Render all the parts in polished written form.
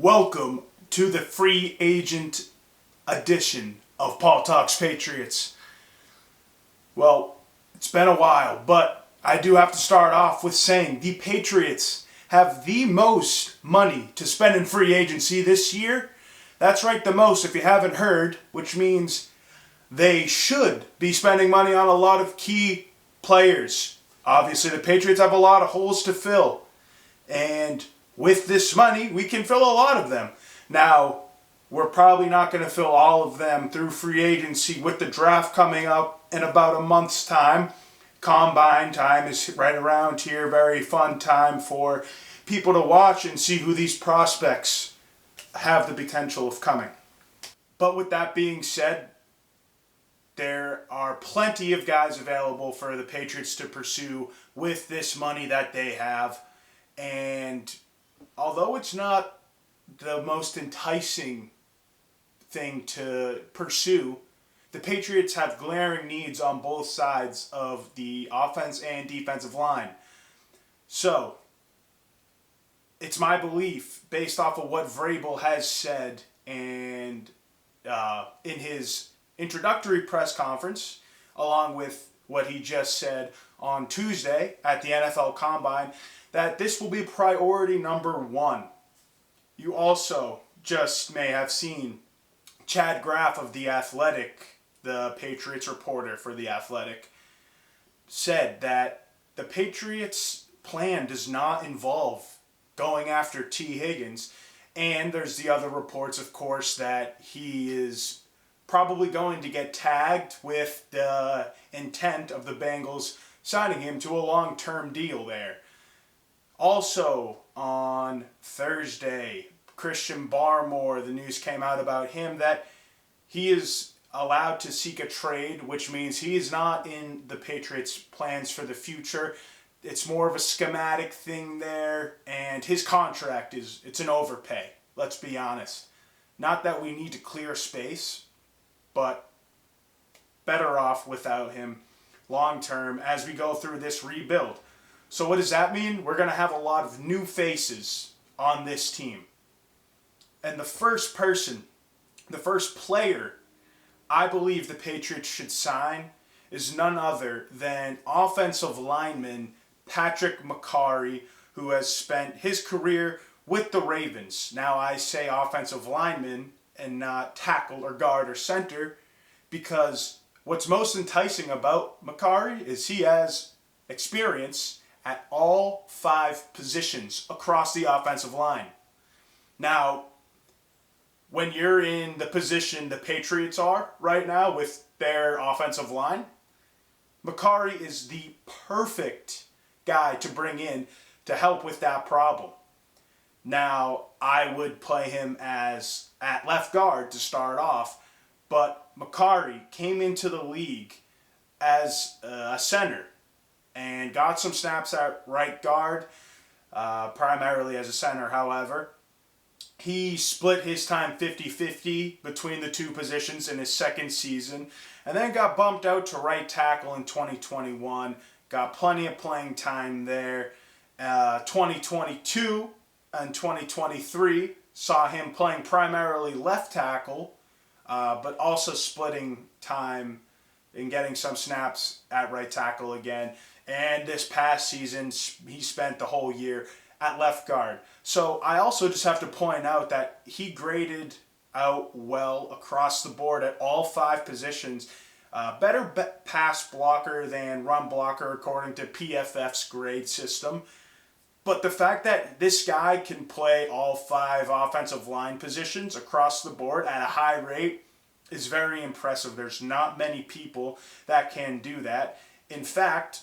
Welcome to the free agent edition of Paul Talks Patriots. Well, it's been a while, but I do have to start off with saying the Patriots have the most money to spend in free agency this year. That's right, the most if you haven't heard, which means they should be spending money on a lot of key players. Obviously, the Patriots have a lot of holes to fill, and with this money, we can fill a lot of them. Now, we're probably not going to fill all of them through free agency with the draft coming up in about a month's time. Combine time is right around here. Very fun time for people to watch and see who these prospects have the potential of coming. But with that being said, there are plenty of guys available for the Patriots to pursue with this money that they have. And although it's not the most enticing thing to pursue, the Patriots have glaring needs on both sides of the offense and defensive line. So, it's my belief, based off of what Vrabel has said and in his introductory press conference, along with what he just said on Tuesday at the NFL Combine, that this will be priority number one. You also just may have seen Chad Graff of The Athletic, the Patriots reporter for The Athletic, said that the Patriots' plan does not involve going after T. Higgins. And there's the other reports, of course, that he is probably going to get tagged with the intent of the Bengals signing him to a long-term deal there. Also, on Thursday, Christian Barmore, the news came out about him that he is allowed to seek a trade, which means he is not in the Patriots' plans for the future. It's more of a schematic thing there, and his contract it's an overpay, let's be honest. Not that we need to clear space, but better off without him long term as we go through this rebuild. So what does that mean? We're going to have a lot of new faces on this team. And the first player I believe the Patriots should sign is none other than offensive lineman Patrick McCarry, who has spent his career with the Ravens. Now I say offensive lineman and not tackle or guard or center, because what's most enticing about McCarry is he has experience at all 5 positions across the offensive line. Now, when you're in the position the Patriots are right now with their offensive line, McCarry is the perfect guy to bring in to help with that problem. Now, I would play him as at left guard to start off, but McCarry came into the league as a center and got some snaps at right guard, primarily as a center, however. He split his time 50-50 between the two positions in his second season, and then got bumped out to right tackle in 2021. Got plenty of playing time there. 2022 and 2023 saw him playing primarily left tackle, but also splitting time and getting some snaps at right tackle again. And this past season, he spent the whole year at left guard. So I also just have to point out that he graded out well across the board at all 5 positions. Better pass blocker than run blocker according to PFF's grade system. But the fact that this guy can play all 5 offensive line positions across the board at a high rate is very impressive. There's not many people that can do that. In fact,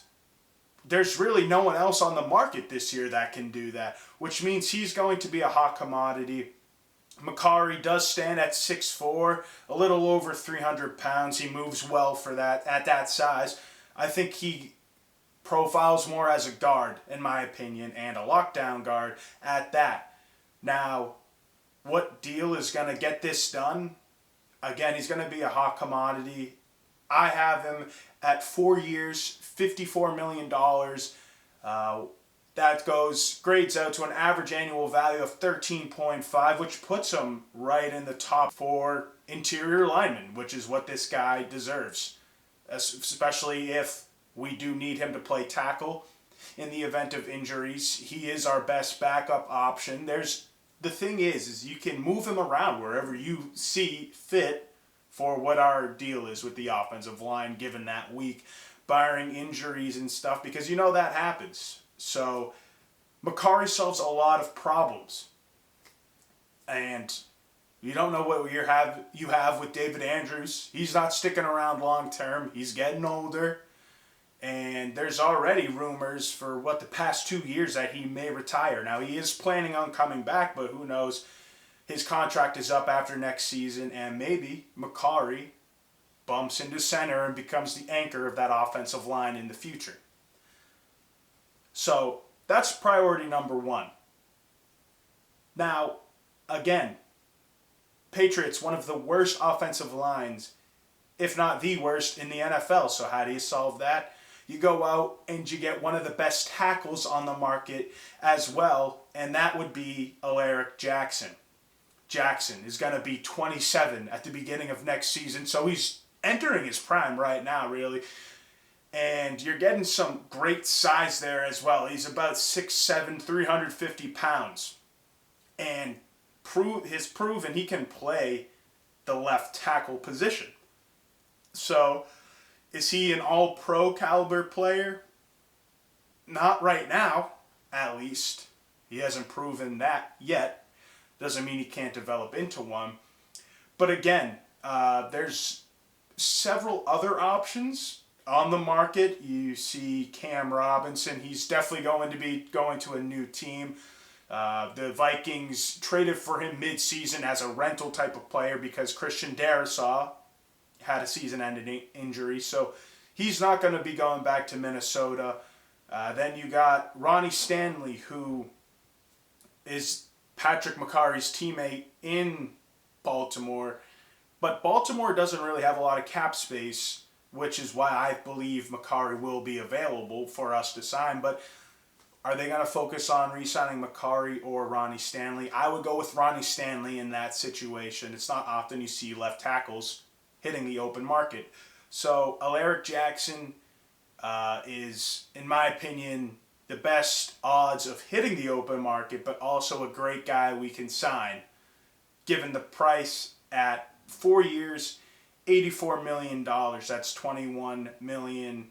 there's really no one else on the market this year that can do that, which means he's going to be a hot commodity. McCarry does stand at 6'4", a little over 300 pounds. He moves well for that at that size. I think he profiles more as a guard, in my opinion, and a lockdown guard at that. Now, what deal is going to get this done? Again, he's going to be a hot commodity. I have him at 4 years, $54 million. That grades out to an average annual value of 13.5, which puts him right in the top 4 interior linemen, which is what this guy deserves, especially if we do need him to play tackle in the event of injuries. He is our best backup option. The thing is you can move him around wherever you see fit for what our deal is with the offensive line given that week, barring injuries and stuff, because that happens. So Makari solves a lot of problems. And you don't know what you have with David Andrews. He's not sticking around long term. He's getting older. And there's already rumors for the past 2 years that he may retire. Now, he is planning on coming back, but who knows? His contract is up after next season, and maybe Makari bumps into center and becomes the anchor of that offensive line in the future. So, that's priority number 1. Now, again, Patriots, one of the worst offensive lines, if not the worst in the NFL. So how do you solve that? You go out and you get one of the best tackles on the market as well, and that would be Alaric Jackson. Jackson is going to be 27 at the beginning of next season, so he's entering his prime right now, really. And you're getting some great size there as well. He's about 6'7", 350 pounds. And has proven he can play the left tackle position. So, is he an all-pro caliber player? Not right now, at least. He hasn't proven that yet. Doesn't mean he can't develop into one. But again, there's several other options on the market. You see Cam Robinson. He's definitely going to be going to a new team. The Vikings traded for him mid-season as a rental type of player because Christian Darrisaw had a season-ending injury. So he's not going to be going back to Minnesota. Then you got Ronnie Stanley, who is Patrick Makari's teammate in Baltimore. But Baltimore doesn't really have a lot of cap space, which is why I believe Makari will be available for us to sign. But are they going to focus on re-signing Makari or Ronnie Stanley? I would go with Ronnie Stanley in that situation. It's not often you see left tackles hitting the open market. So Alaric Jackson is, in my opinion, the best odds of hitting the open market, but also a great guy we can sign, given the price at 4 years, $84 million. That's $21 million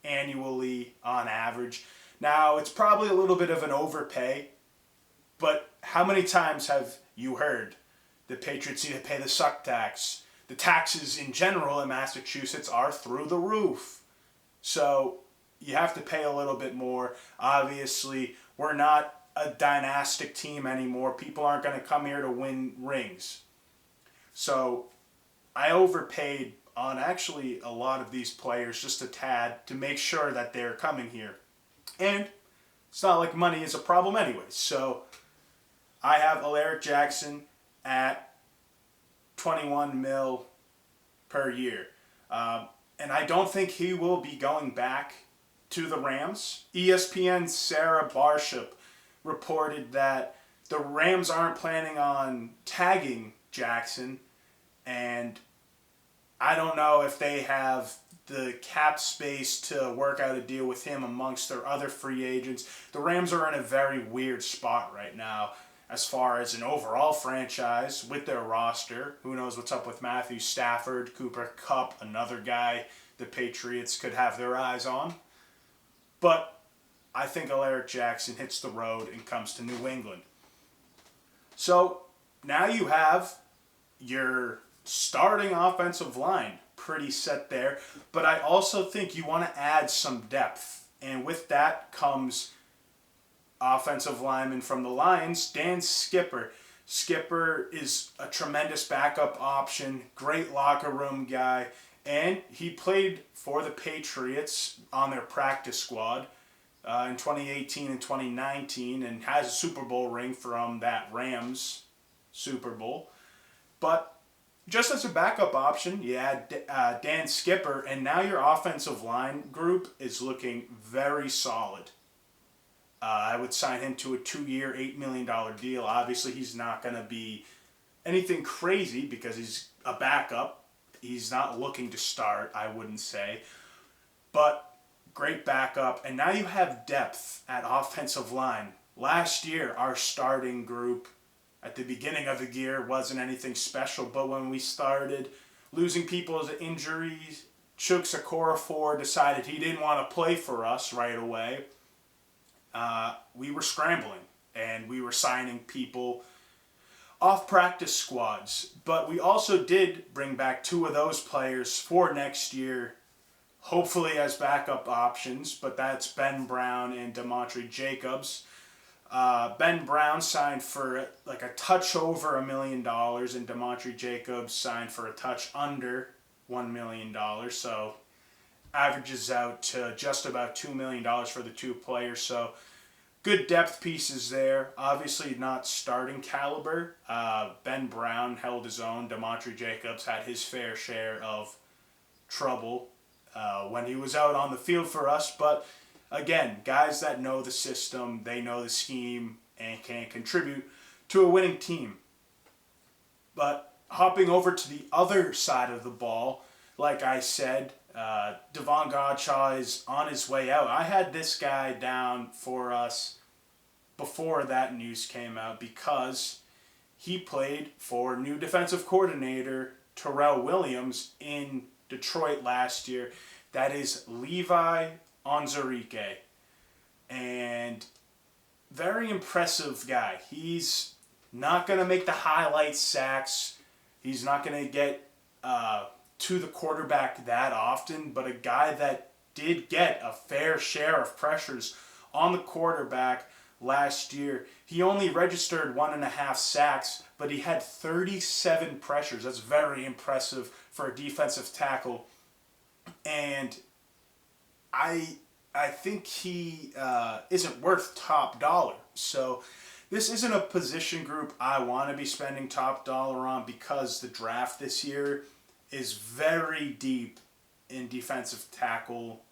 annually on average. Now, it's probably a little bit of an overpay, but how many times have you heard the Patriots need to pay the suck tax? The taxes in general in Massachusetts are through the roof. So you have to pay a little bit more. Obviously, we're not a dynastic team anymore. People aren't going to come here to win rings. So I overpaid on actually a lot of these players, just a tad, to make sure that they're coming here. And it's not like money is a problem anyway. So I have Alaric Jackson at 21 mil per year. And I don't think he will be going back to the Rams. ESPN's Sarah Barshop reported that the Rams aren't planning on tagging Jackson, and I don't know if they have the cap space to work out a deal with him amongst their other free agents. The Rams are in a very weird spot right now as far as an overall franchise with their roster. Who knows what's up with Matthew Stafford, Cooper Kupp, another guy the Patriots could have their eyes on. But I think Alaric Jackson hits the road and comes to New England. So now you have your starting offensive line pretty set there, but I also think you want to add some depth, and with that comes offensive lineman from the Lions, Dan Skipper. Skipper is a tremendous backup option, great locker room guy, and he played for the Patriots on their practice squad in 2018 and 2019 and has a Super Bowl ring from that Rams Super Bowl. But just as a backup option, you add Dan Skipper, and now your offensive line group is looking very solid. I would sign him to a 2-year, $8 million deal. Obviously, he's not going to be anything crazy because he's a backup. He's not looking to start, I wouldn't say. But great backup. And now you have depth at offensive line. Last year, our starting group at the beginning of the year wasn't anything special. But when we started losing people to injuries, Chuck Okorafor decided he didn't want to play for us right away. We were scrambling and we were signing people off practice squads. But we also did bring back 2 of those players for next year, hopefully as backup options, but that's Ben Brown and Demontre Jacobs. Ben Brown signed for like a touch over $1 million, and Demontre Jacobs signed for a touch under $1 million. So averages out to just about $2 million for the 2 players. So good depth pieces there. Obviously not starting caliber. Ben Brown held his own. Demontre Jacobs had his fair share of trouble when he was out on the field for us. But again, guys that know the system, they know the scheme, and can contribute to a winning team. But hopping over to the other side of the ball, like I said, Devon Godshaw is on his way out. I had this guy down for us before that news came out because he played for new defensive coordinator Terrell Williams in Detroit last year. That is Levi Onwuzurike. And very impressive guy. He's not going to make the highlight sacks. He's not going to get to the quarterback that often, but a guy that did get a fair share of pressures on the quarterback last year. He only registered 1.5 sacks, but he had 37 pressures. That's very impressive for a defensive tackle. And I think he isn't worth top dollar. So this isn't a position group I want to be spending top dollar on because the draft this year is very deep in defensive tackle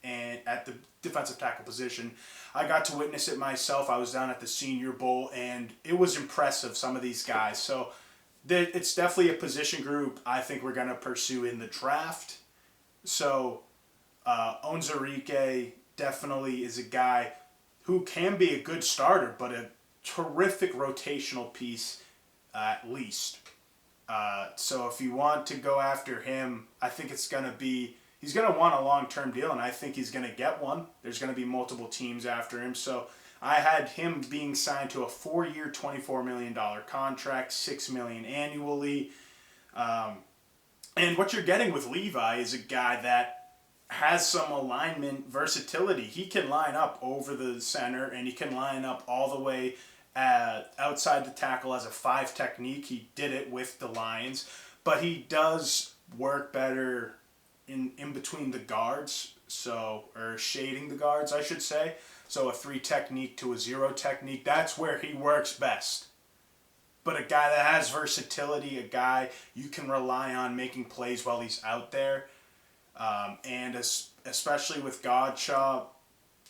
and at the defensive tackle position. I got to witness it myself. I was down at the Senior Bowl, and it was impressive, some of these guys. So it's definitely a position group I think we're going to pursue in the draft. So Onwuzurike definitely is a guy who can be a good starter, but a terrific rotational piece at least. So if you want to go after him, I think it's going to be, he's going to want a long-term deal, and I think he's going to get one. There's going to be multiple teams after him. So I had him being signed to a 4-year, $24 million contract, $6 million annually. And what you're getting with Levi is a guy that has some alignment versatility. He can line up over the center, and he can line up all the way outside the tackle as a 5 technique. He did it with the Lions, but he does work better in between the guards, or shading the guards, I should say. So a 3 technique to a 0 technique, that's where he works best. But a guy that has versatility, a guy you can rely on making plays while he's out there, and especially with Godshaw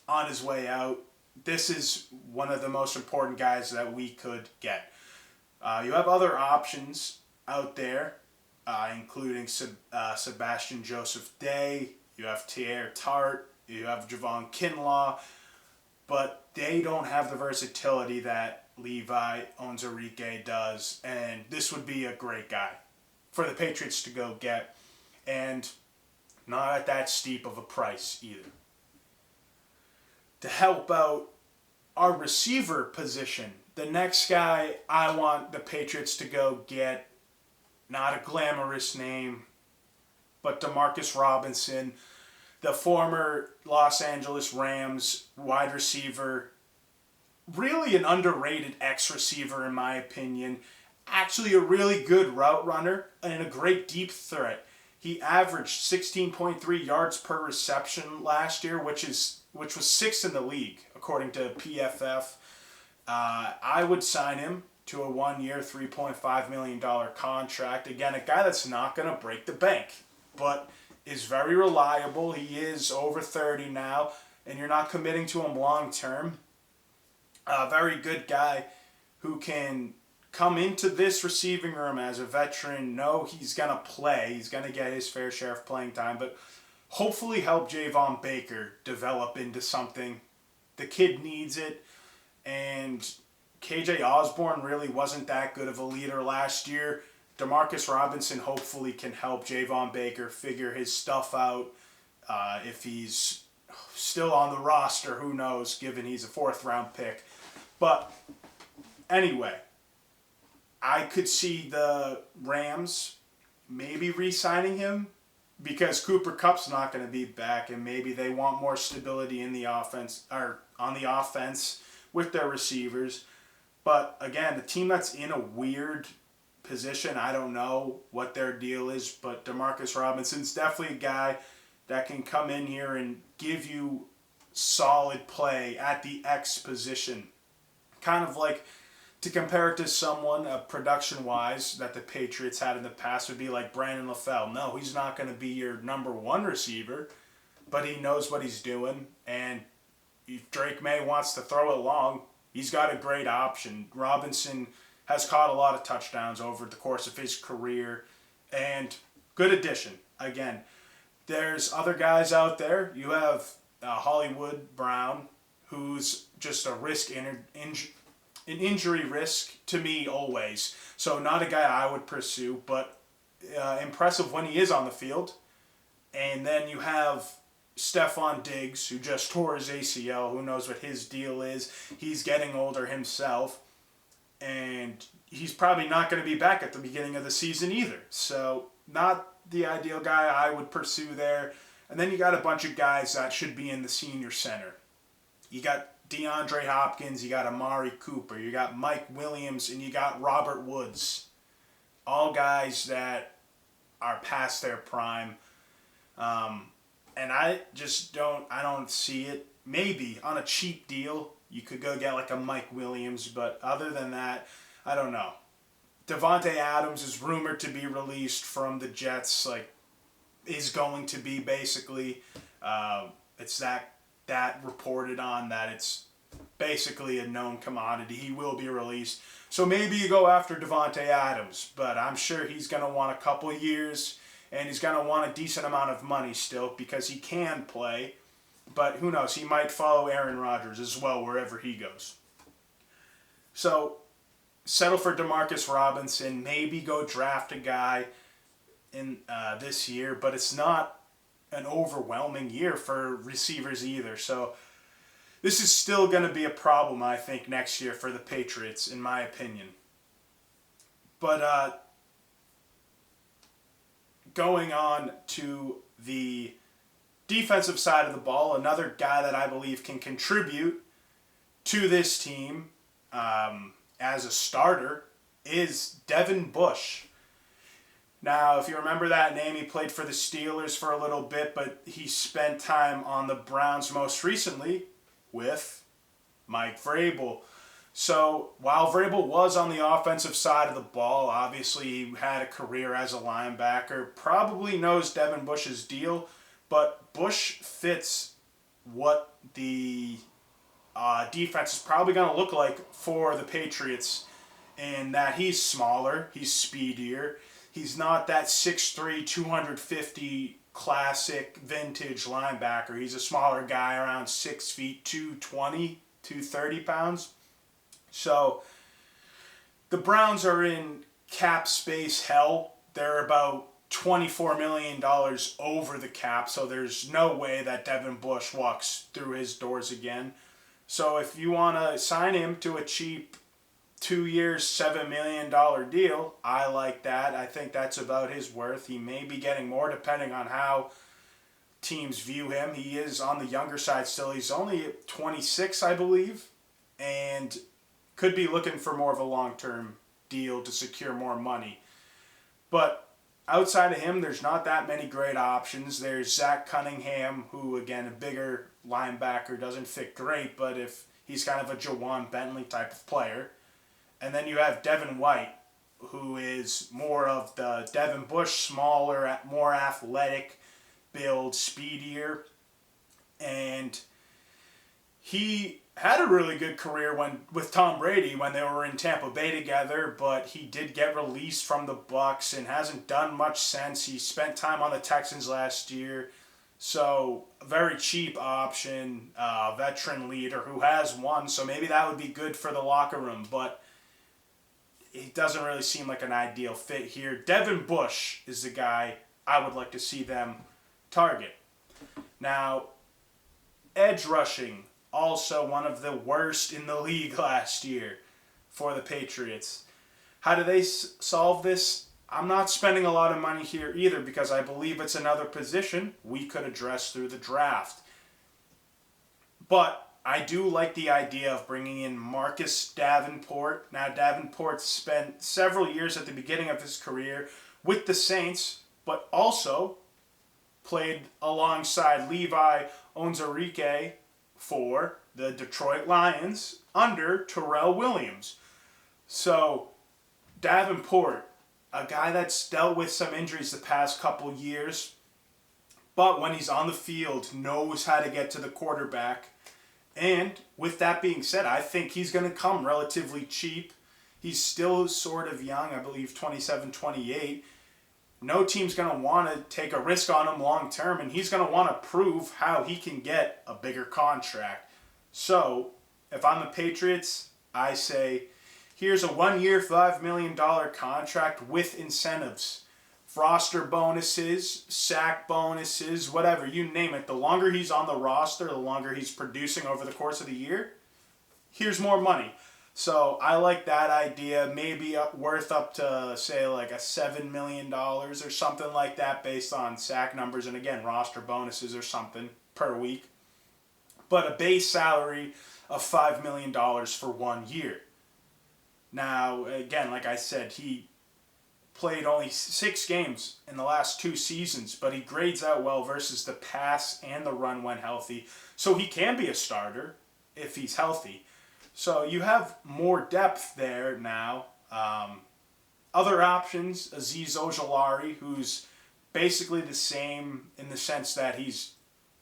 on his way out, this is one of the most important guys that we could get. You have other options out there, including Sebastian Joseph Day, you have Teair Tart, you have Javon Kinlaw, but they don't have the versatility that Levi Onwuzurike does, and this would be a great guy for the Patriots to go get, and not at that steep of a price either. To help out our receiver position, the next guy I want the Patriots to go get, not a glamorous name, but Demarcus Robinson, the former Los Angeles Rams wide receiver, really an underrated X-receiver in my opinion, actually a really good route runner and a great deep threat. He averaged 16.3 yards per reception last year, which was 6th in the league, according to PFF. I would sign him to a 1-year, $3.5 million contract. Again, a guy that's not going to break the bank, but is very reliable. He is over 30 now, and you're not committing to him long term, a very good guy who can come into this receiving room as a veteran, know he's going to play, he's going to get his fair share of playing time, but hopefully help Javon Baker develop into something. The kid needs it, and KJ Osborne really wasn't that good of a leader last year. Demarcus Robinson hopefully can help Javon Baker figure his stuff out. If he's still on the roster, who knows, given he's a 4th-round pick. But anyway, I could see the Rams maybe re-signing him because Cooper Kupp's not going to be back, and maybe they want more stability in the offense or on the offense with their receivers. But again, the team that's in a weird position, I don't know what their deal is, but Demarcus Robinson's definitely a guy that can come in here and give you solid play at the X position. Kind of like, to compare it to someone production-wise that the Patriots had in the past would be like Brandon LaFell. No, he's not going to be your number 1 receiver, but he knows what he's doing, and if Drake May wants to throw it long, he's got a great option. Robinson has caught a lot of touchdowns over the course of his career, and good addition. Again, there's other guys out there. You have Hollywood Brown, who's just a risk an injury risk to me always. So not a guy I would pursue, but impressive when he is on the field. And then you have Stephon Diggs, who just tore his ACL. Who knows what his deal is? He's getting older himself. And he's probably not going to be back at the beginning of the season either. So not the ideal guy I would pursue there. And then you got a bunch of guys that should be in the senior center. You got DeAndre Hopkins, you got Amari Cooper, you got Mike Williams, and you got Robert Woods. All guys that are past their prime. And I just don't see it. Maybe on a cheap deal, you could go get like a Mike Williams, but other than that, I don't know. Devontae Adams is rumored to be released from the Jets, is going to be basically. It's that reported on that it's basically a known commodity. He will be released. So maybe you go after Devontae Adams, but I'm sure he's going to want a couple years, and he's going to want a decent amount of money still because he can play. But who knows? He might follow Aaron Rodgers as well wherever he goes. So settle for Demarcus Robinson. Maybe go draft a guy in this year, but it's not an overwhelming year for receivers either. So this is still going to be a problem, I think, next year for the Patriots, in my opinion. But going on to the defensive side of the ball, another guy that I believe can contribute to this team as a starter is Devin Bush. Now, if you remember that name, he played for the Steelers for a little bit, but he spent time on the Browns most recently with Mike Vrabel. So while Vrabel was on the offensive side of the ball, obviously he had a career as a linebacker, probably knows Devin Bush's deal, but Bush fits what the defense is probably going to look like for the Patriots in that he's smaller, he's speedier, he's not that 6'3", 250 classic vintage linebacker. He's a smaller guy around 6 feet, 220, 230 pounds. So the Browns are in cap space hell. They're about $24 million over the cap, so there's no way that Devin Bush walks through his doors again. So if you want to sign him to a cheap 2 years, $7 million deal, I like that. I think that's about his worth. He may be getting more depending on how teams view him. He is on the younger side still. He's only 26, I believe, and could be looking for more of a long-term deal to secure more money. But outside of him, there's not that many great options. There's Zach Cunningham, who, again, a bigger linebacker, doesn't fit great, but if he's kind of a Jawan Bentley type of player. And then you have Devin White, who is more of the Devin Bush, smaller, more athletic build, speedier. And he had a really good career with Tom Brady when they were in Tampa Bay together, but he did get released from the Bucs and hasn't done much since. He spent time on the Texans last year, so a very cheap option, veteran leader who has won, so maybe that would be good for the locker room, but it doesn't really seem like an ideal fit here. Devin Bush is the guy I would like to see them target. Now, edge rushing, also one of the worst in the league last year for the Patriots. How do they solve this? I'm not spending a lot of money here either because I believe it's another position we could address through the draft. But I do like the idea of bringing in Marcus Davenport. Now, Davenport spent several years at the beginning of his career with the Saints, but also played alongside Levi Onwuzurike for the Detroit Lions under Terrell Williams. So, Davenport, a guy that's dealt with some injuries the past couple years, but when he's on the field, knows how to get to the quarterback. And with that being said, I think he's going to come relatively cheap. He's still sort of young, I believe 27, 28. No team's going to want to take a risk on him long term, and he's going to want to prove how he can get a bigger contract. So, if I'm the Patriots, I say, here's a 1-year, $5 million contract with incentives. Roster bonuses, sack bonuses, whatever, you name it. The longer he's on the roster, the longer he's producing over the course of the year, here's more money. So I like that idea, maybe worth up to, say, like a $7 million or something like that based on sack numbers and, again, roster bonuses or something per week. But a base salary of $5 million for 1 year. Now, again, like I said, he played only 6 games in the last 2 seasons, but he grades out well versus the pass and the run when healthy. So he can be a starter if he's healthy. So you have more depth there now. Other options, Azeez Ojulari, who's basically the same in the sense that he's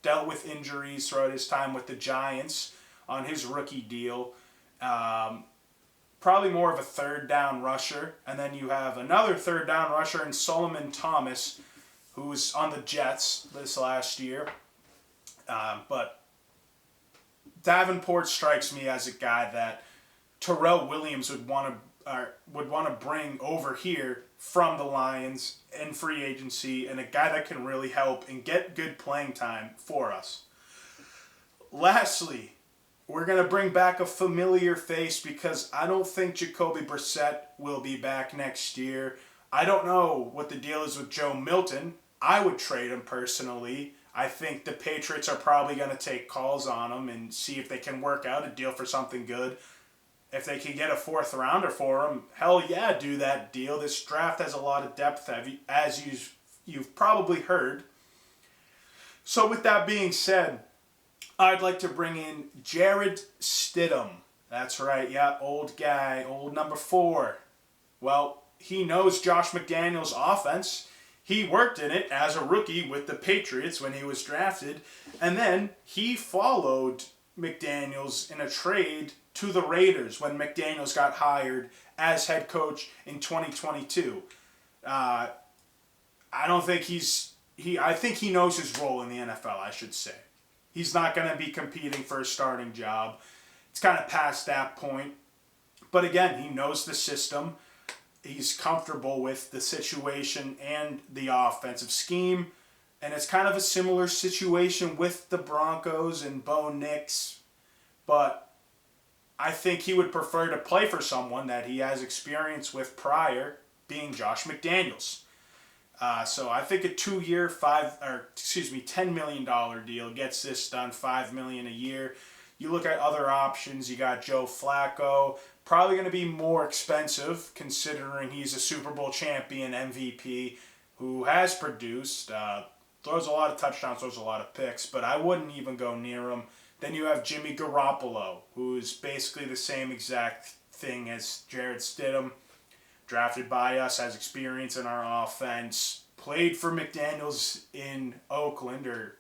dealt with injuries throughout his time with the Giants on his rookie deal. Probably more of a third down rusher. And then you have another third down rusher in Solomon Thomas, who was on the Jets this last year. But Davenport strikes me as a guy that Terrell Williams would want to bring over here from the Lions in free agency, and a guy that can really help and get good playing time for us. Lastly, we're going to bring back a familiar face because I don't think Jacoby Brissett will be back next year. I don't know what the deal is with Joe Milton. I would trade him personally. I think the Patriots are probably going to take calls on him and see if they can work out a deal for something good. If they can get a 4th rounder for him, hell yeah, do that deal. This draft has a lot of depth, as you've probably heard. So with that being said, I'd like to bring in Jarrett Stidham. That's right, yeah, old guy, old number 4. Well, he knows Josh McDaniels' offense. He worked in it as a rookie with the Patriots when he was drafted, and then he followed McDaniels in a trade to the Raiders when McDaniels got hired as head coach in 2022. I think he knows his role in the NFL, I should say. He's not going to be competing for a starting job. It's kind of past that point. But again, he knows the system. He's comfortable with the situation and the offensive scheme. And it's kind of a similar situation with the Broncos and Bo Nix. But I think he would prefer to play for someone that he has experience with prior, being Josh McDaniels. So I think a 2-year, $10 million deal gets this done, $5 million a year. You look at other options, you got Joe Flacco, probably going to be more expensive considering he's a Super Bowl champion MVP who has produced, throws a lot of touchdowns, throws a lot of picks, but I wouldn't even go near him. Then you have Jimmy Garoppolo, who's basically the same exact thing as Jarrett Stidham, drafted by us, has experience in our offense, played for McDaniels in Oakland, or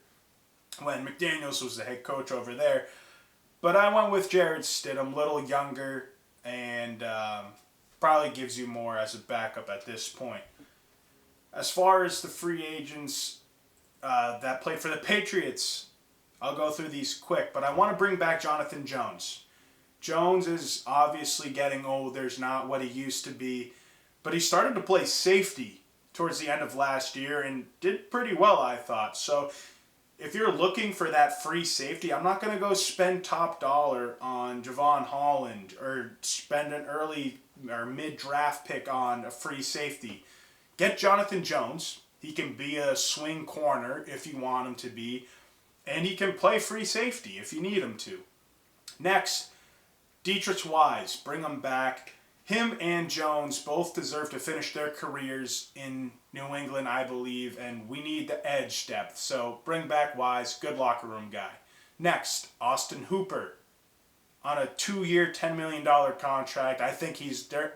when McDaniels was the head coach over there. But I went with Jared Stidham, a little younger, and probably gives you more as a backup at this point. As far as the free agents that played for the Patriots, I'll go through these quick, but I want to bring back Jonathan Jones. Jones is obviously getting old. There's not what he used to be, but he started to play safety towards the end of last year and did pretty well, I thought. So if you're looking for that free safety, I'm not going to go spend top dollar on Javon Holland or spend an early or mid-draft pick on a free safety. Get Jonathan Jones. He can be a swing corner if you want him to be, and he can play free safety if you need him to. Next, Dietrich Wise, bring him back. Him and Jones both deserve to finish their careers in New England, I believe, and we need the edge depth. So bring back Wise, good locker room guy. Next, Austin Hooper on a 2-year, $10 million contract. I think he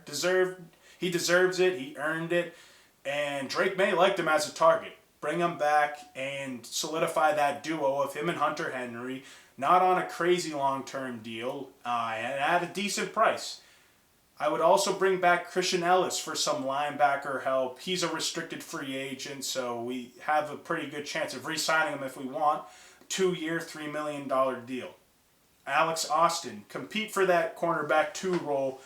deserves it. He earned it. And Drake May liked him as a target. Bring him back and solidify that duo of him and Hunter Henry, not on a crazy long-term deal, and at a decent price. I would also bring back Christian Ellis for some linebacker help. He's a restricted free agent, so we have a pretty good chance of re-signing him if we want. 2-year, $3 million deal. Alex Austin, compete for that cornerback 2 role,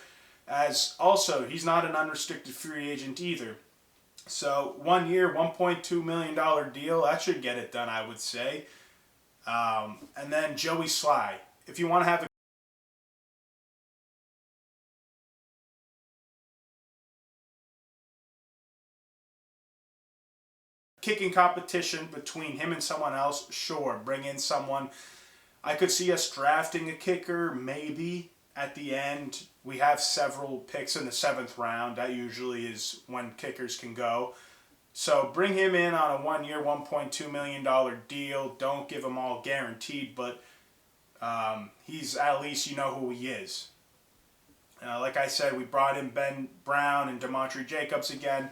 as also he's not an unrestricted free agent either. So 1 year, $1.2 million deal, that should get it done, I would say. And then Joey Sly. If you want to have a kicking competition between him and someone else, sure, bring in someone. I could see us drafting a kicker, maybe, at the end. We have several picks in the 7th round. That usually is when kickers can go. So bring him in on a 1-year, $1.2 million deal. Don't give him all guaranteed, but he's at least, you know who he is. Like I said, we brought in Ben Brown and Demontre Jacobs again.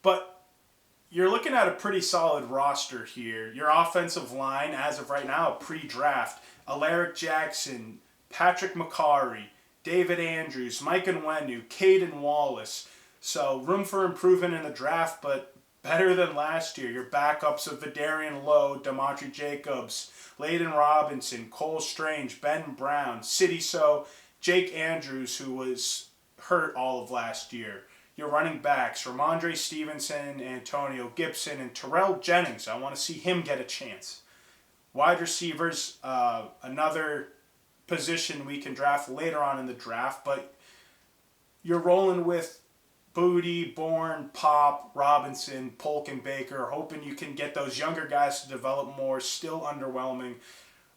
But you're looking at a pretty solid roster here. Your offensive line, as of right now, pre-draft, Alaric Jackson, Patrick McCarry, David Andrews, Mike Nwenu, Caden Wallace. So room for improvement in the draft, but better than last year. Your backups of Vidarian Lowe, Demontre Jacobs, Layden Robinson, Cole Strange, Ben Brown, Sidney So, Jake Andrews, who was hurt all of last year. Your running backs, Ramondre Stevenson, Antonio Gibson, and Terrell Jennings. I want to see him get a chance. Wide receivers, another position we can draft later on in the draft, but you're rolling with Booty, Bourne, Pop, Robinson, Polk, and Baker, hoping you can get those younger guys to develop more. Still underwhelming.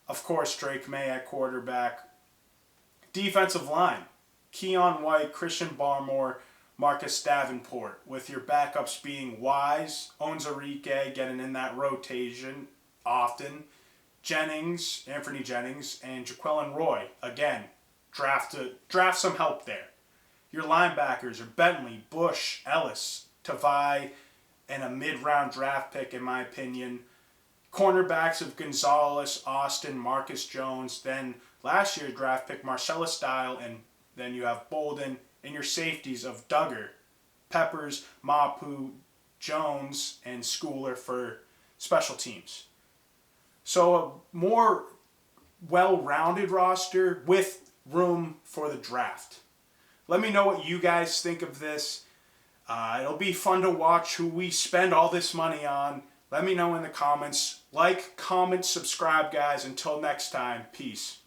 Of course, Drake May at quarterback. Defensive line, Keon White, Christian Barmore, Marcus Davenport, with your backups being Wise, Onwuzurike getting in that rotation often, Anthony Jennings, and Jaquelin Roy. Again, draft some help there. Your linebackers are Bentley, Bush, Ellis, Tavai, and a mid-round draft pick, in my opinion. Cornerbacks of Gonzalez, Austin, Marcus Jones, then last year's draft pick Marcellus Dial, and then you have Bolden, and your safeties of Duggar, Peppers, Mapu, Jones, and Schooler for special teams. So a more well-rounded roster with room for the draft. Let me know what you guys think of this. It'll be fun to watch who we spend all this money on. Let me know in the comments. Like, comment, subscribe, guys. Until next time, peace.